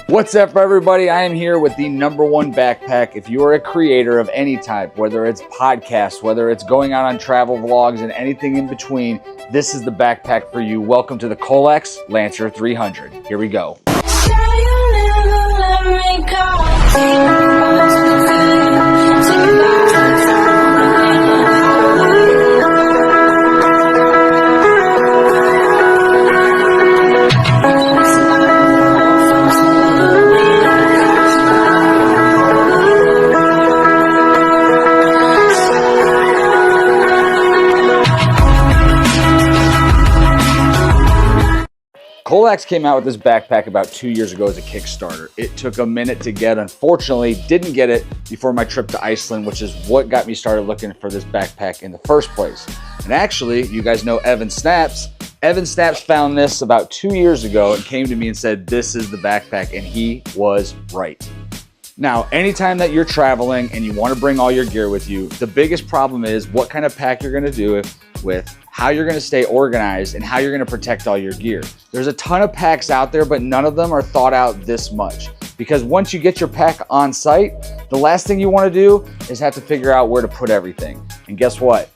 What's up, everybody? I am here with the #1 backpack. If you are a creator of any type, whether it's podcasts, whether it's going out on travel vlogs and anything in between, this is the backpack for you. Welcome to the Coalex Lancer 300. Here we go. Coalax came out with this backpack about 2 years ago as a Kickstarter. It took a minute to get. Unfortunately, didn't get it before my trip to Iceland, which is what got me started looking for this backpack in the first place. And actually, you guys know Evan Snaps. Evan Snaps found this about 2 years ago and came to me and said, this is the backpack, and he was right. Now, anytime that you're traveling and you want to bring all your gear with you, the biggest problem is what kind of pack you're going to do it with, how you're going to stay organized, and how you're going to protect all your gear. There's a ton of packs out there, but none of them are thought out this much. Because once you get your pack on site, the last thing you want to do is have to figure out where to put everything. And guess what?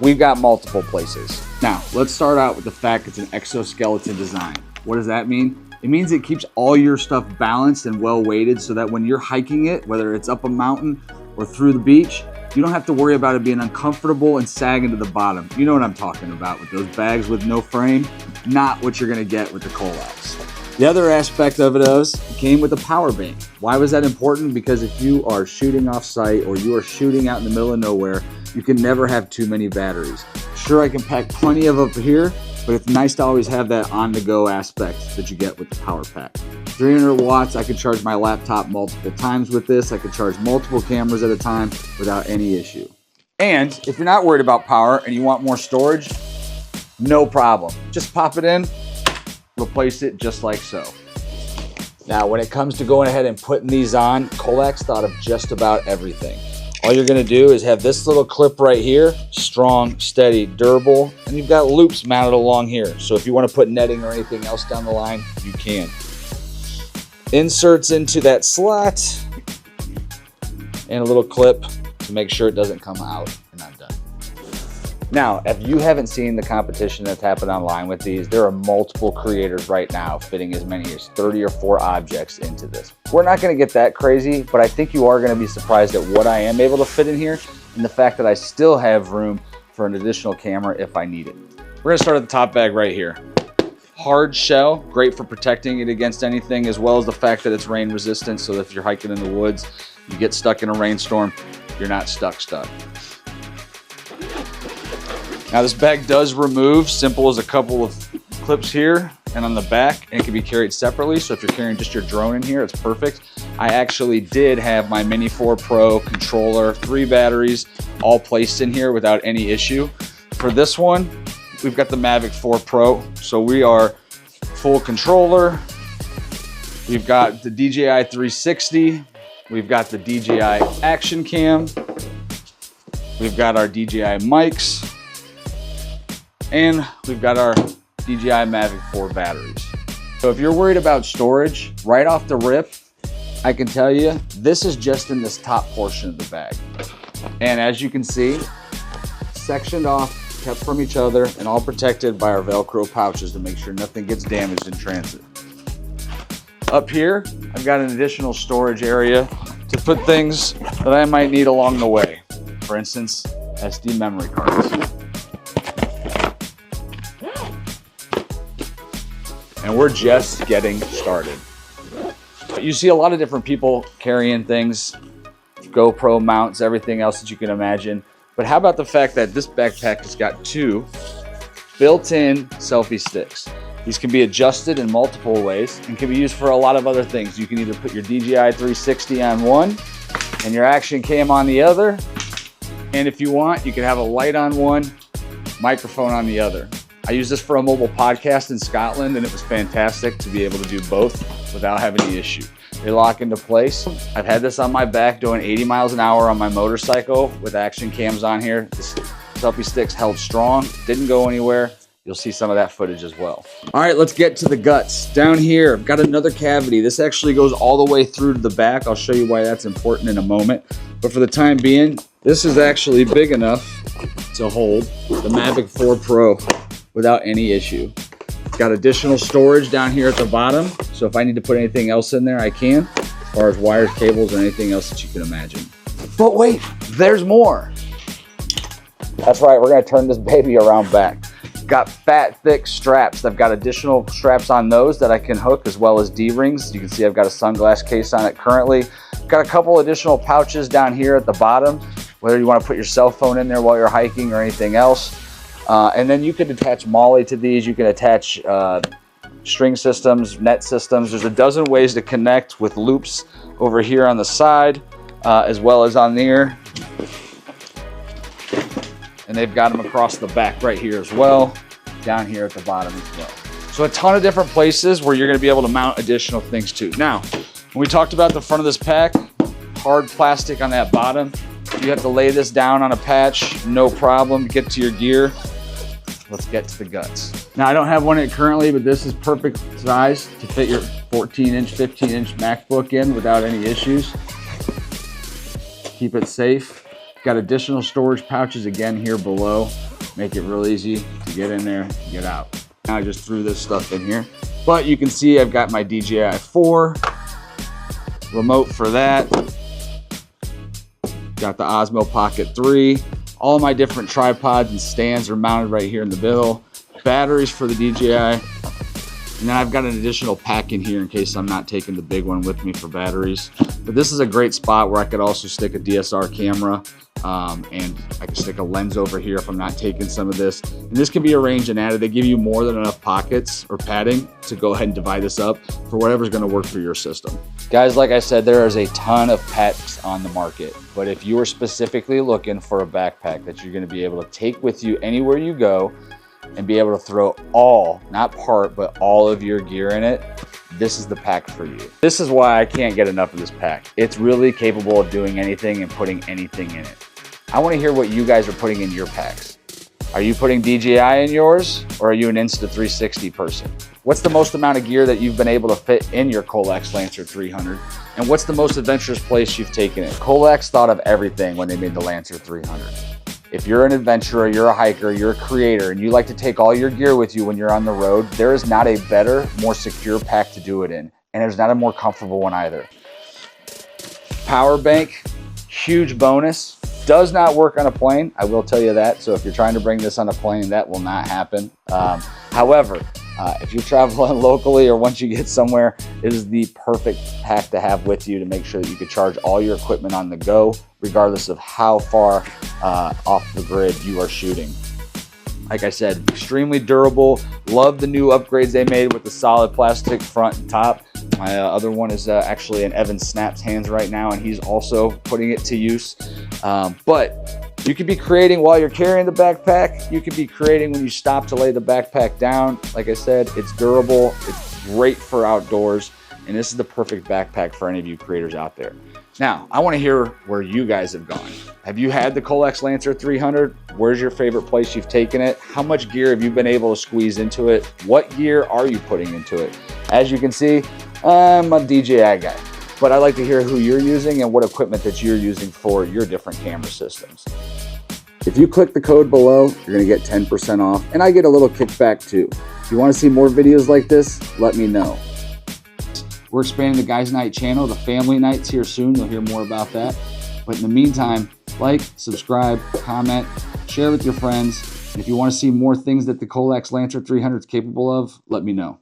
We've got multiple places. Now, let's start out with the fact it's an exoskeleton design. What does that mean? It means it keeps all your stuff balanced and well weighted so that when you're hiking it, whether it's up a mountain or through the beach, you don't have to worry about it being uncomfortable and sagging to the bottom. You know what I'm talking about with those bags with no frame. Not what you're gonna get with the Coalex. The other aspect of it is, it came with a power bank. Why was that important? Because if you are shooting off site or you are shooting out in the middle of nowhere, you can never have too many batteries. Sure, I can pack plenty of up here, but it's nice to always have that on-the-go aspect that you get with the power pack. 300 watts, I could charge my laptop multiple times with this. I could charge multiple cameras at a time without any issue. And if you're not worried about power and you want more storage, no problem. Just pop it in, replace it just like so. Now, when it comes to going ahead and putting these on, Coalex thought of just about everything. All you're gonna do is have this little clip right here, strong, steady, durable, and you've got loops mounted along here. So if you wanna put netting or anything else down the line, you can. Inserts into that slot, and a little clip to make sure it doesn't come out, and I'm done. Now, if you haven't seen the competition that's happened online with these, there are multiple creators right now fitting as many as 30 or 4 objects into this. We're not gonna get that crazy, but I think you are gonna be surprised at what I am able to fit in here and the fact that I still have room for an additional camera if I need it. We're gonna start at the top bag right here. Hard shell, great for protecting it against anything, as well as the fact that it's rain resistant, so that if you're hiking in the woods, you get stuck in a rainstorm, you're not stuck. Now this bag does remove, simple as a couple of clips here and on the back, and it can be carried separately. So if you're carrying just your drone in here, it's perfect. I actually did have my Mini 4 Pro controller, 3 batteries, all placed in here without any issue. For this one, we've got the Mavic 4 Pro. So we are full controller. We've got the DJI 360. We've got the DJI Action Cam. We've got our DJI mics. And we've got our DJI Mavic 4 batteries. So if you're worried about storage, right off the rip, I can tell you, this is just in this top portion of the bag. And as you can see, sectioned off, kept from each other, and all protected by our Velcro pouches to make sure nothing gets damaged in transit. Up here, I've got an additional storage area to put things that I might need along the way. For instance, SD memory cards. And we're just getting started. You see a lot of different people carrying things, GoPro mounts, everything else that you can imagine. But how about the fact that this backpack has got 2 built-in selfie sticks. These can be adjusted in multiple ways and can be used for a lot of other things. You can either put your DJI 360 on one and your Action Cam on the other. And if you want, you can have a light on one, microphone on the other. I used this for a mobile podcast in Scotland, and it was fantastic to be able to do both without having any issue. They lock into place. I've had this on my back doing 80 miles an hour on my motorcycle with Action Cams on here. This selfie stick's held strong, didn't go anywhere, you'll see some of that footage as well. All right, let's get to the guts. Down here, I've got another cavity. This actually goes all the way through to the back. I'll show you why that's important in a moment. But for the time being, this is actually big enough to hold the Mavic 4 Pro without any issue. It's got additional storage down here at the bottom. So if I need to put anything else in there, I can, as far as wires, cables, or anything else that you can imagine. But wait, there's more. That's right, we're gonna turn this baby around back. Got fat, thick straps. I've got additional straps on those that I can hook, as well as D-rings. You can see I've got a sunglass case on it currently. Got a couple additional pouches down here at the bottom, whether you want to put your cell phone in there while you're hiking or anything else. And then you can attach MOLLE to these. You can attach string systems, net systems. There's a dozen ways to connect with loops over here on the side, as well as on there. And they've got them across the back right here as well, down here at the bottom as well. So a ton of different places where you're gonna be able to mount additional things too. Now, when we talked about the front of this pack, hard plastic on that bottom, you have to lay this down on a patch, no problem, get to your gear. Let's get to the guts. Now, I don't have one in it currently, but this is perfect size to fit your 14-inch, 15-inch MacBook in without any issues. Keep it safe. Got additional storage pouches again here below. Make it real easy to get in there, get out. Now I just threw this stuff in here. But you can see I've got my DJI 4, remote for that. Got the Osmo Pocket 3. All my different tripods and stands are mounted right here in the middle. Batteries for the DJI. And then I've got an additional pack in here in case I'm not taking the big one with me for batteries. But this is a great spot where I could also stick a DSLR camera, and I can stick a lens over here if I'm not taking some of this. And this can be arranged and added. They give you more than enough pockets or padding to go ahead and divide this up for whatever's gonna work for your system. Guys, like I said, there is a ton of packs on the market. But if you are specifically looking for a backpack that you're gonna be able to take with you anywhere you go and be able to throw all, not part, but all of your gear in it, this is the pack for you. This is why I can't get enough of this pack. It's really capable of doing anything and putting anything in it. I want to hear what you guys are putting in your packs. Are you putting DJI in yours, or are you an Insta360 person? What's the most amount of gear that you've been able to fit in your Colex Lancer 300? And what's the most adventurous place you've taken it? Colex thought of everything when they made the Lancer 300. If you're an adventurer, you're a hiker, you're a creator, and you like to take all your gear with you when you're on the road, there is not a better, more secure pack to do it in. And there's not a more comfortable one either. Power bank, huge bonus. Does not work on a plane, I will tell you that. So if you're trying to bring this on a plane, that will not happen. However, if you're traveling locally or once you get somewhere, it is the perfect pack to have with you to make sure that you can charge all your equipment on the go, regardless of how far off the grid you are shooting. Like I said, extremely durable. Love the new upgrades they made with the solid plastic front and top. My other one is actually in Evan Snap's hands right now, and he's also putting it to use. But you could be creating while you're carrying the backpack. You could be creating when you stop to lay the backpack down. Like I said, it's durable. It's great for outdoors. And this is the perfect backpack for any of you creators out there. Now, I want to hear where you guys have gone. Have you had the Colex Lancer 300? Where's your favorite place you've taken it? How much gear have you been able to squeeze into it? What gear are you putting into it? As you can see, I'm a DJI guy, but I like to hear who you're using and what equipment that you're using for your different camera systems. If you click the code below, you're gonna get 10% off, and I get a little kickback too. If you wanna see more videos like this, let me know. We're expanding the Guys Night channel, the family nights here soon. You'll hear more about that. But in the meantime, like, subscribe, comment, share with your friends. And if you want to see more things that the Colex Lancer 300 is capable of, let me know.